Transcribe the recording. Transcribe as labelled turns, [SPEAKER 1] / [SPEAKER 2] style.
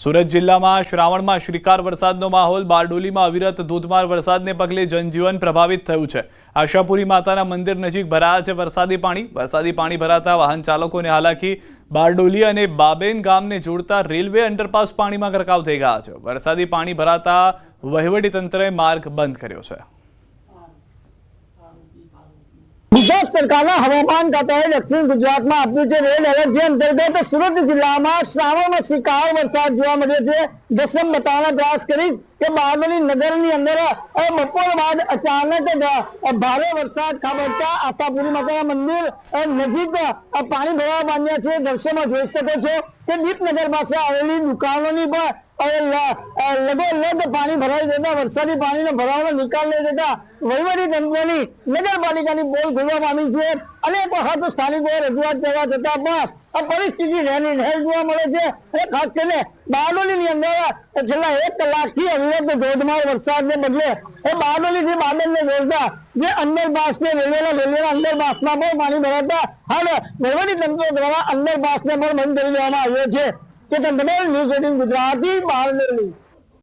[SPEAKER 1] સુરત જિલ્લામાં શ્રાવણમાં શ્રીકાર વરસાદનો માહોલ। બારડોલીમાં અવિરત ધોધમાર વરસાદને પગલે જનજીવન પ્રભાવિત થયું છે। આશાપુરી માતાના મંદિર નજીક ભરાયા છે વરસાદી પાણી ભરાતા વાહન ચાલકોને હાલાકી। બારડોલી અને બાબેન ગામને જોડતા રેલવે અંડરપાસ પાણીમાં ગરકાવ થઈ ગયા છે। વરસાદી પાણી ભરાતા વહીવટીતંત્રએ માર્ગ બંધ કર્યો છે।
[SPEAKER 2] गुजरात सरकारना हवामान खाताए दक्षिण गुजरात में आप्યું છે રેડ એલર્ટ જે અંतर्गत सूरत जिला में श्रावण में श्रीकार वरसाद જોવા મળ્યો છે। દસમ બતાવવાનો પ્રયાસ કરી કે બારડોલી નગરની અંદર બપોર બાદ અચાનક ભારે વરસાદ ખાબકતા આશાપુરી માતાના મંદિર નજીક પાણી ભરાવા માંડ્યા છે। દ્રશ્યમાં જોઈ શકો છો કે દીપનગર પાસે આવેલી દુકાનોની પણ લગોલગ પાણી ભરાઈ જતા વરસાદી પાણીનો ભરાવાનો નિકાલ લઈ જતા વહીવટી તંત્રની નગરપાલિકાની પોલ ખુલવા પામી છે। અનેક વખત સ્થાનિકોએ રજૂઆત કરવા છતાં પણ આ પરિસ્થિતિ રહેની નહેર જોવા મળે છે। અને ખાસ કરીને બારડોલીની અંદર છેલ્લા 1 કલાકથી અવિરત ધોધમાર વરસાદને પગલે બારડોલીથી બાબેનને જોડતા જે અંડરપાસ છે રેલવેના અંડરપાસમાં પણ પાણી ભરાતા હાલ વહીવટી તંત્ર દ્વારા અંડરપાસને પણ બંધ કરી દેવામાં આવ્યો છે। કે ન્યૂઝ 18 ગુજરાતી બારડોલી।